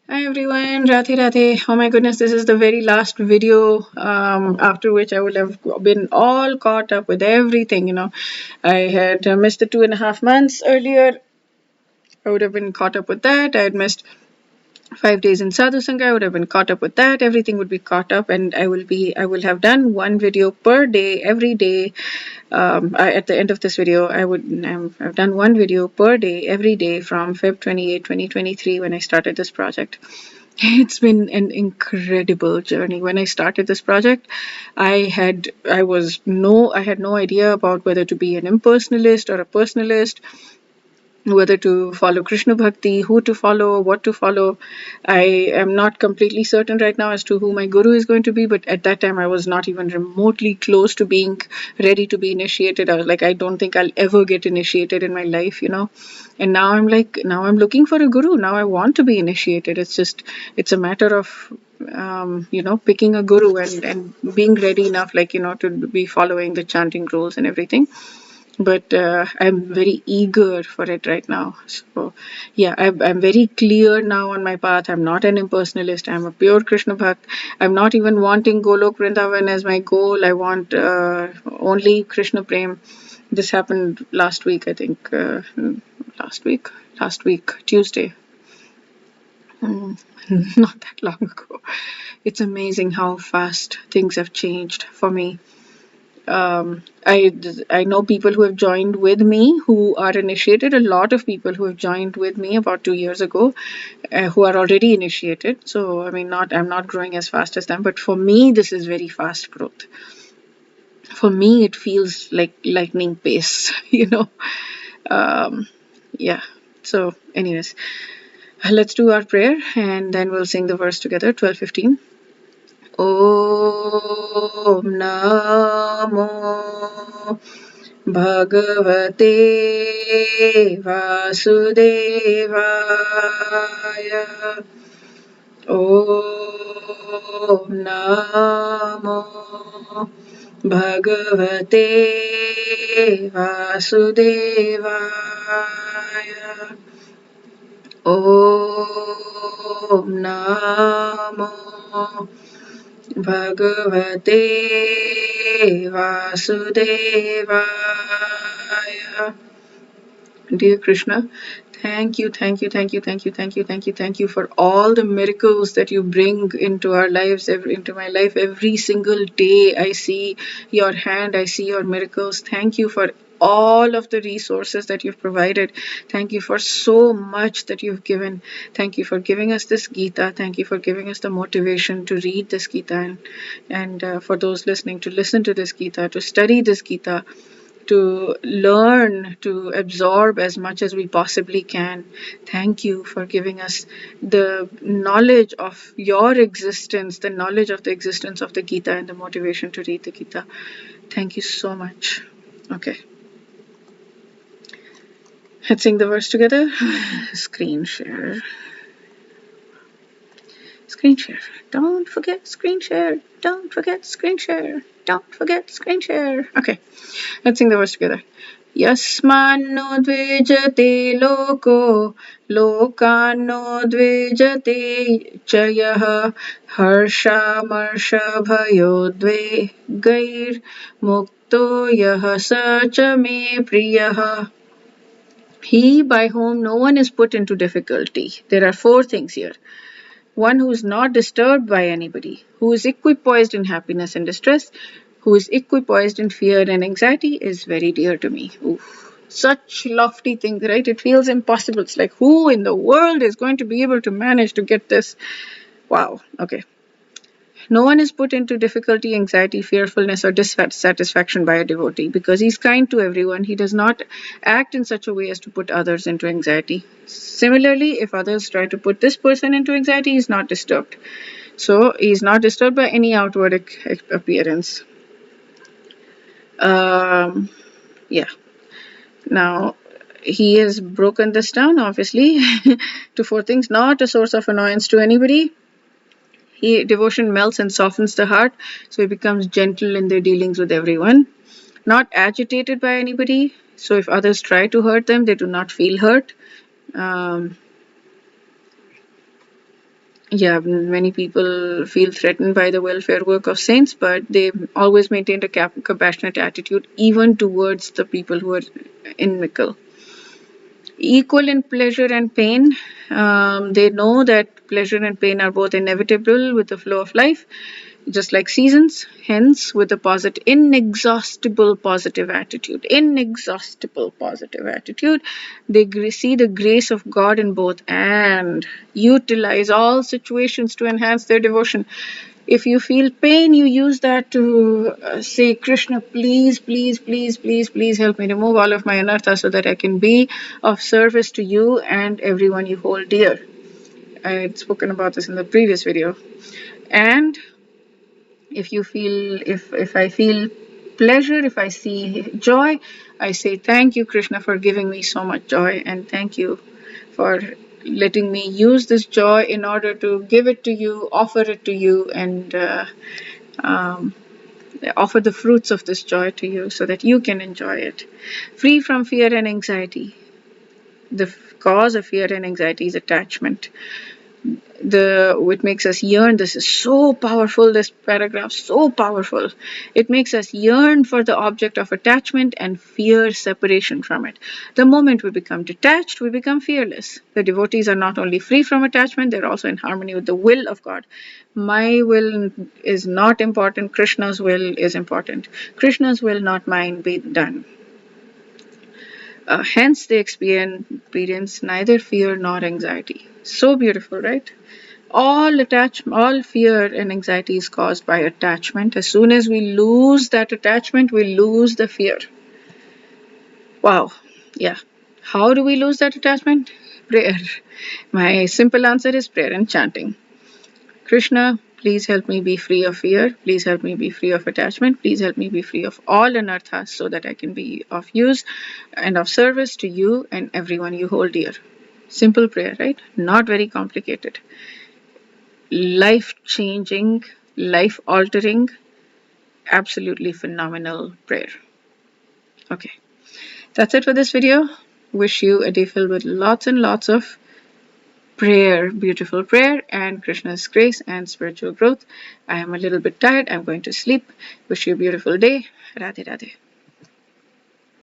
Hi everyone, Radhe Radhe. Oh my goodness, this is the very last video after which I will have been all caught up with everything. I had missed the 2.5 months earlier. I would have been caught up with that. I had missed 5 days in Sadhu Sangha. I would have been caught up with that. Everything would be caught up, and I will have done one video per day, every day. At the end of this video, I've done one video per day, every day from Feb 28, 2023, when I started this project. It's been an incredible journey. When I started this project, I had no idea about whether to be an impersonalist or a personalist, whether to follow Krishna Bhakti, who to follow, what to follow. I am not completely certain right now as to who my guru is going to be, but at that time I was not even remotely close to being ready to be initiated. I was like, I don't think I'll ever get initiated in my life. And now I'm like, now I'm looking for a guru. Now I want to be initiated. It's a matter of picking a guru and being ready enough, to be following the chanting rules and everything. But I'm very eager for it right now. So yeah, I'm very clear now on my path. I'm not an impersonalist. I'm a pure Krishna Bhakt. I'm not even wanting Golok Vrindavan as my goal. I want only Krishna Prem. This happened last week, I think. Last week? Last week, Tuesday. Mm, not that long ago. It's amazing how fast things have changed for me. I know people who have joined with me who are initiated. A lot of people who have joined with me about 2 years ago, who are already initiated. So I mean, not I'm not growing as fast as them, but for me, this is very fast growth. For me, it feels like lightning pace. Um, yeah. So, anyways, let's do our prayer and then we'll sing the verse together. 12:15. Om Namo Bhagavate Vasudevaya. Om Namo Bhagavate Vasudevaya. Om Namo Bhagavate Vasudevaya. Dear Krishna, thank you, thank you, thank you, thank you, thank you, thank you, thank you for all the miracles that you bring into our lives, into my life every single day. I see your hand, I see your miracles. Thank you for all of the resources that you've provided. Thank you for so much that you've given. Thank you for giving us this Gita. Thank you for giving us the motivation to read this Gita, and for those listening to listen to this Gita, to study this Gita, to learn, to absorb as much as we possibly can. Thank you for giving us the knowledge of your existence, the knowledge of the existence of the Gita, and the motivation to read the Gita. Thank you so much. Okay. Let's sing the verse together. Screen share. Screen share. Don't forget screen share. Don't forget screen share. Don't forget screen share. Okay. Let's sing the verse together. यस्मान्नो द्विजते लोको लोकान्नो द्विजते च यः हर्षामर्षभयोद्वेगैर्मुक्तो यः स च मे प्रियः. He by whom no one is put into difficulty. There are four things here. One who is not disturbed by anybody, who is equipoised in happiness and distress, who is equipoised in fear and anxiety is very dear to me. Oof. Such lofty things, right? It feels impossible. It's like, who in the world is going to be able to manage to get this? Wow. Okay. No one is put into difficulty, anxiety, fearfulness, or dissatisfaction by a devotee because he's kind to everyone. He does not act in such a way as to put others into anxiety. Similarly, if others try to put this person into anxiety, he's not disturbed. So he's not disturbed by any outward appearance. Yeah. Now, he has broken this down, obviously, to four things. Not a source of annoyance to anybody. Devotion melts and softens the heart, so he becomes gentle in their dealings with everyone. Not agitated by anybody, so if others try to hurt them, they do not feel hurt. Um, Yeah, many people feel threatened by the welfare work of saints, but they always maintained a compassionate attitude even towards the people who are inimical. Equal in pleasure and pain. They know that pleasure and pain are both inevitable with the flow of life, just like seasons. Hence, with a inexhaustible positive attitude, they see the grace of God in both and utilize all situations to enhance their devotion. If you feel pain, you use that to say, Krishna, please, please, please, please, please help me remove all of my anartha so that I can be of service to you and everyone you hold dear. I had spoken about this in the previous video. And if I feel pleasure, if I see joy, I say, thank you, Krishna, for giving me so much joy, and thank you for letting me use this joy in order to give it to you, offer it to you, and um, offer the fruits of this joy to you so that you can enjoy it. Free from fear and anxiety. The cause of fear and anxiety is attachment. What makes us yearn, this is so powerful, this paragraph, so powerful. It makes us yearn for the object of attachment and fear separation from it. The moment we become detached, we become fearless. The devotees are not only free from attachment, they're also in harmony with the will of God. My will is not important, Krishna's will is important. Krishna's will, not mine, be done. Hence they experience neither fear nor anxiety. So beautiful, right? All fear and anxiety is caused by attachment. As soon as we lose that attachment, we lose the fear. Wow. Yeah. How do we lose that attachment? Prayer. My simple answer is prayer and chanting. Krishna, please help me be free of fear. Please help me be free of attachment. Please help me be free of all anarthas so that I can be of use and of service to you and everyone you hold dear. Simple prayer, right? Not very complicated. Life-changing, life-altering, absolutely phenomenal prayer. Okay, that's it for this video. Wish you a day filled with lots and lots of prayer, beautiful prayer, and Krishna's grace and spiritual growth. I am a little bit tired. I'm going to sleep. Wish you a beautiful day. Radhe Radhe.